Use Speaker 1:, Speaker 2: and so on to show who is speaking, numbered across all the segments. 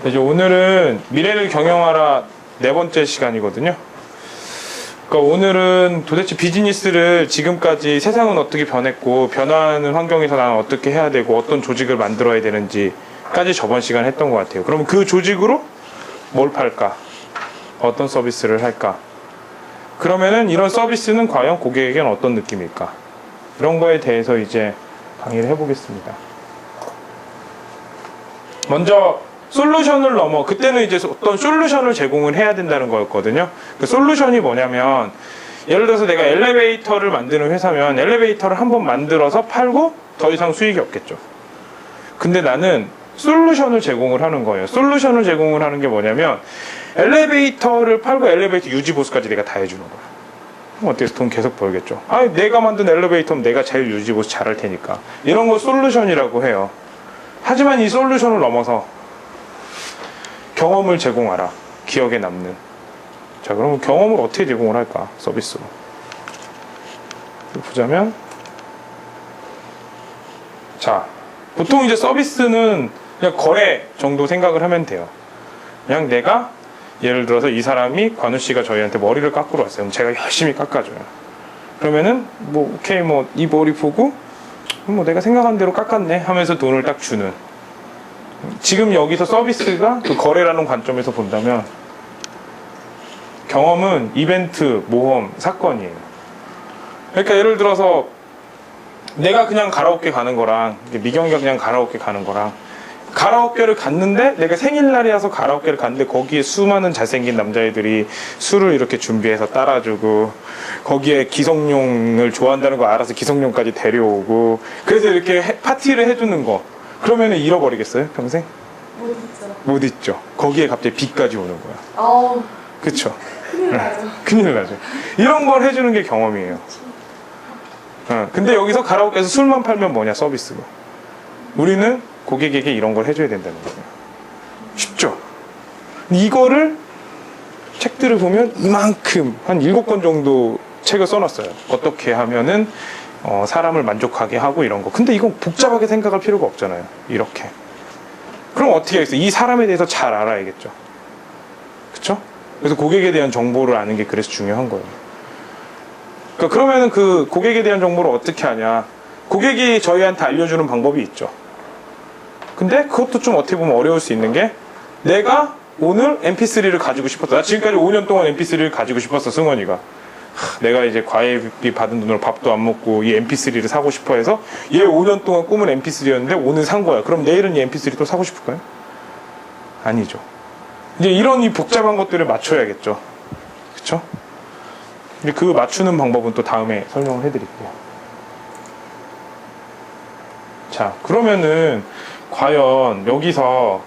Speaker 1: 이제 오늘은 미래를 경영하라 4번째 시간이거든요. 그러니까 오늘은 도대체 비즈니스를 지금까지 세상은 어떻게 변했고 변화하는 환경에서 나는 어떻게 해야 되고 어떤 조직을 만들어야 되는지까지 저번 시간에 했던 것 같아요. 그러면 그 조직으로 뭘 팔까? 어떤 서비스를 할까? 그러면은 이런 서비스는 과연 고객에게는 어떤 느낌일까? 이런 거에 대해서 이제 강의를 해보겠습니다. 먼저 솔루션을 넘어, 그때는 이제 어떤 솔루션을 제공을 해야 된다는 거였거든요. 그 솔루션이 뭐냐면, 예를 들어서 내가 엘리베이터를 만드는 회사면 엘리베이터를 한번 만들어서 팔고 더 이상 수익이 없겠죠. 근데 나는 솔루션을 제공을 하는 거예요. 솔루션을 제공을 하는 게 뭐냐면, 엘리베이터를 팔고 엘리베이터 유지 보수까지 내가 다 해주는 거야. 그럼 어때서 돈 계속 벌겠죠. 내가 만든 엘리베이터면 내가 제일 유지 보수 잘할 테니까. 이런 거 솔루션이라고 해요. 하지만 이 솔루션을 넘어서 경험을 제공하라. 기억에 남는. 자, 그러면 경험을 어떻게 제공을 할까? 서비스로. 보자면, 자, 보통 이제 서비스는 그냥 거래 정도 생각을 하면 돼요. 그냥 내가 예를 들어서 이 사람이 관우 씨가 저희한테 머리를 깎으러 왔어요. 그럼 제가 열심히 깎아줘요. 그러면은 오케이 이 머리 보고 내가 생각한 대로 깎았네 하면서 돈을 딱 주는. 지금 여기서 서비스가 그 거래라는 관점에서 본다면 경험은 이벤트, 모험, 사건이에요. 그러니까 예를 들어서 내가 그냥 가라오케 가는 거랑 미경이가 그냥 가라오케 가는 거랑, 가라오케를 갔는데 내가 생일날이라서 가라오케를 갔는데 거기에 수많은 잘생긴 남자애들이 술을 이렇게 준비해서 따라주고, 거기에 기성용을 좋아한다는 거 알아서 기성용까지 데려오고, 그래서 이렇게 파티를 해주는 거. 그러면은 잃어버리겠어요? 평생?
Speaker 2: 못 있죠.
Speaker 1: 못 잊죠. 거기에 갑자기 비까지 오는 거야. 그쵸?
Speaker 2: 큰일 나죠.
Speaker 1: 큰일 나죠. 이런 걸 해주는 게 경험이에요. 근데 여기서 가라오케에서 술만 팔면 뭐냐? 서비스고. 우리는 고객에게 이런 걸 해줘야 된다는 거예요. 쉽죠? 이거를 책들을 보면 이만큼 한 7권 정도 책을 써놨어요. 어떻게 하면은 사람을 만족하게 하고 이런 거. 근데 이건 복잡하게 생각할 필요가 없잖아요. 이렇게. 그럼 어떻게 하겠어요? 이 사람에 대해서 잘 알아야겠죠. 그쵸? 그래서 고객에 대한 정보를 아는 게 그래서 중요한 거예요. 그러니까 그러면은 그 고객에 대한 정보를 어떻게 하냐? 고객이 저희한테 알려주는 방법이 있죠. 근데 그것도 좀 어떻게 보면 어려울 수 있는 게, 내가 오늘 mp3를 가지고 싶었어. 나 지금까지 5년 동안 mp3를 가지고 싶었어, 승원이가. 내가 이제 과외비 받은 돈으로 밥도 안 먹고 이 mp3를 사고 싶어 해서 얘 5년 동안 꿈은 mp3였는데 오늘 산 거야. 그럼 내일은 이 mp3 또 사고 싶을까요? 아니죠. 이제 이런 이 복잡한 것들을 맞춰야겠죠. 그쵸? 근데 그 맞추는 방법은 또 다음에 설명을 해드릴게요. 자, 그러면은 과연 여기서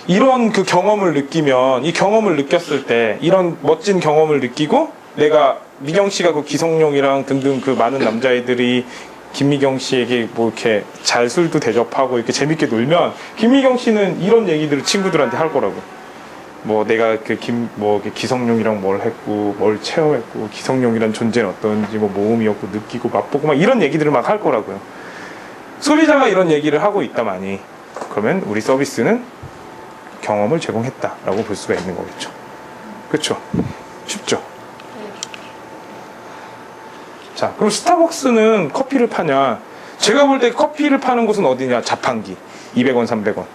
Speaker 1: 이런 그 경험을 느끼면, 이 경험을 느꼈을 때, 이런 멋진 경험을 느끼고, 내가 미경 씨가 그 기성용이랑 등등 그 많은 남자애들이 김미경 씨에게 이렇게 잘 술도 대접하고 이렇게 재밌게 놀면, 김미경 씨는 이런 얘기들을 친구들한테 할 거라고. 내가 기성용이랑 뭘 했고, 뭘 체험했고, 기성용이란 존재는 어떤지, 모험이었고, 느끼고, 맛보고, 막 이런 얘기들을 막 할 거라고요. 소비자가 이런 얘기를 하고 있다마니, 그러면 우리 서비스는 경험을 제공했다라고 볼 수가 있는 거겠죠. 그렇죠? 쉽죠? 자, 그럼 스타벅스는 커피를 파냐? 제가 볼 때 커피를 파는 곳은 어디냐? 자판기. 200원, 300원.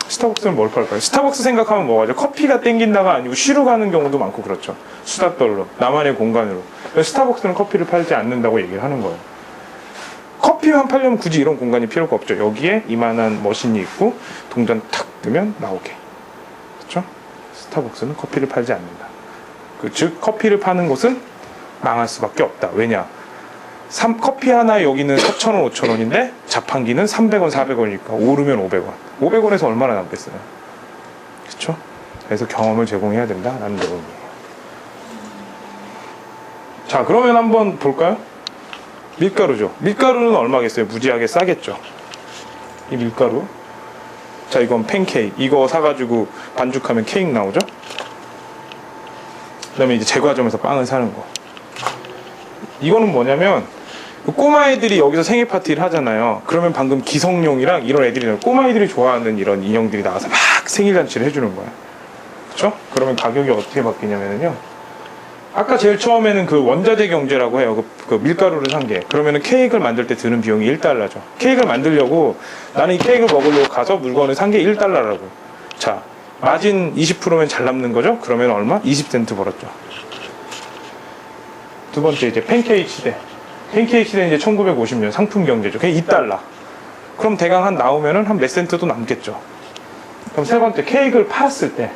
Speaker 1: 스타벅스는 뭘 팔까요? 스타벅스 생각하면 뭐가죠? 커피가 땡긴다가 아니고 쉬러 가는 경우도 많고 그렇죠. 수다 떨러. 나만의 공간으로. 스타벅스는 커피를 팔지 않는다고 얘기를 하는 거예요. 커피만 팔려면 굳이 이런 공간이 필요가 없죠. 여기에 이만한 머신이 있고 동전 탁 뜨면 나오게. 그렇죠? 스타벅스는 커피를 팔지 않는다. 즉 커피를 파는 곳은 망할 수밖에 없다. 왜냐? 커피 하나에 여기는 4,000원, 5,000원인데 자판기는 300원, 400원이니까 오르면 500원. 500원에서 얼마나 남겠어요? 그렇죠? 그래서 경험을 제공해야 된다라는 내용이에요. 자, 그러면 한번 볼까요? 밀가루죠. 밀가루는 얼마겠어요? 무지하게 싸겠죠. 이 밀가루. 자, 이건 팬케이크. 이거 사가지고 반죽하면 케이크 나오죠? 그 다음에 이제 제과점에서 빵을 사는 거. 이거는 뭐냐면 그 꼬마 애들이 여기서 생일 파티를 하잖아요. 그러면 방금 기성용이랑 이런 애들이 나와요. 꼬마 애들이 좋아하는 이런 인형들이 나와서 막 생일 잔치를 해주는 거야. 그쵸? 그러면 가격이 어떻게 바뀌냐면요. 아까 제일 처음에는 그 원자재 경제라고 해요. 그 밀가루를 산 게. 그러면은 케이크를 만들 때 드는 비용이 1달러죠. 케이크를 만들려고 나는 이 케이크를 먹으려고 가서 물건을 산 게 1달러라고. 자, 마진 20%면 잘 남는 거죠? 그러면 얼마? 20센트 벌었죠. 두 번째 이제 팬케이크 시대. 팬케이크 시대는 이제 1950년 상품 경제죠. 그게 2달러. 그럼 대강 한 나오면은 한 몇 센트도 남겠죠. 그럼 세 번째 케이크를 팔았을 때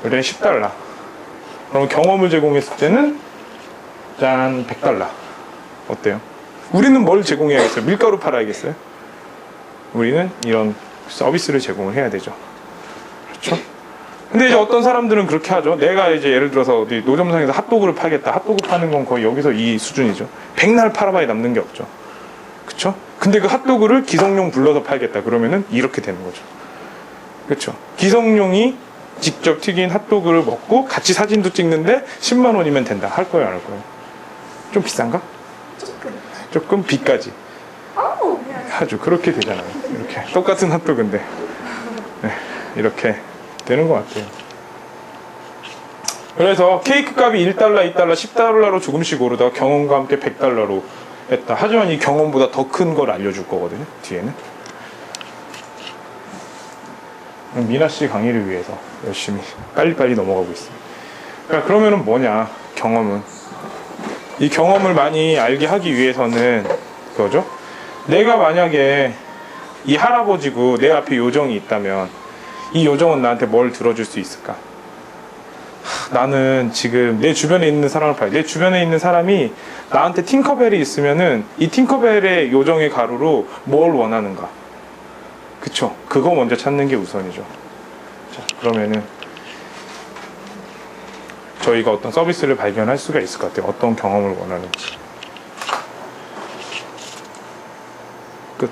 Speaker 1: 그때 10달러. 그럼 경험을 제공했을 때는 짠 100달러. 어때요? 우리는 뭘 제공해야겠어요? 밀가루 팔아야겠어요? 우리는 이런 서비스를 제공을 해야 되죠. 그렇죠? 근데 이제 어떤 사람들은 그렇게 하죠. 내가 이제 예를 들어서 어디 노점상에서 핫도그를 팔겠다. 핫도그 파는 건 거의 여기서 이 수준이죠. 백날 팔아봐야 남는 게 없죠. 그쵸? 근데 그 핫도그를 기성용 불러서 팔겠다. 그러면은 이렇게 되는 거죠. 그쵸? 기성용이 직접 튀긴 핫도그를 먹고 같이 사진도 찍는데 10만 원이면 된다. 할 거예요, 안 할 거예요? 좀 비싼가? 조금 비까지. 아주 그렇게 되잖아요. 이렇게 똑같은 핫도그인데 네, 이렇게 되는 것 같아요. 그래서 케이크 값이 1달러, 2달러, 10달러로 조금씩 오르다가 경험과 함께 100달러로 했다. 하지만 이 경험보다 더 큰 걸 알려줄 거거든요. 뒤에는. 미나 씨 강의를 위해서 열심히 빨리빨리 넘어가고 있습니다. 그러니까 그러면은 뭐냐? 경험은 이 경험을 많이 알게 하기 위해서는 그거죠. 내가 만약에 이 할아버지고 내 앞에 요정이 있다면 이 요정은 나한테 뭘 들어줄 수 있을까? 나는 지금 내 주변에 있는 사람을 봐요. 내 주변에 있는 사람이 나한테 팅커벨이 있으면은 이 팅커벨의 요정의 가루로 뭘 원하는가? 그쵸? 그거 먼저 찾는 게 우선이죠. 자, 그러면은 저희가 어떤 서비스를 발견할 수가 있을 것 같아요. 어떤 경험을 원하는지. 끝.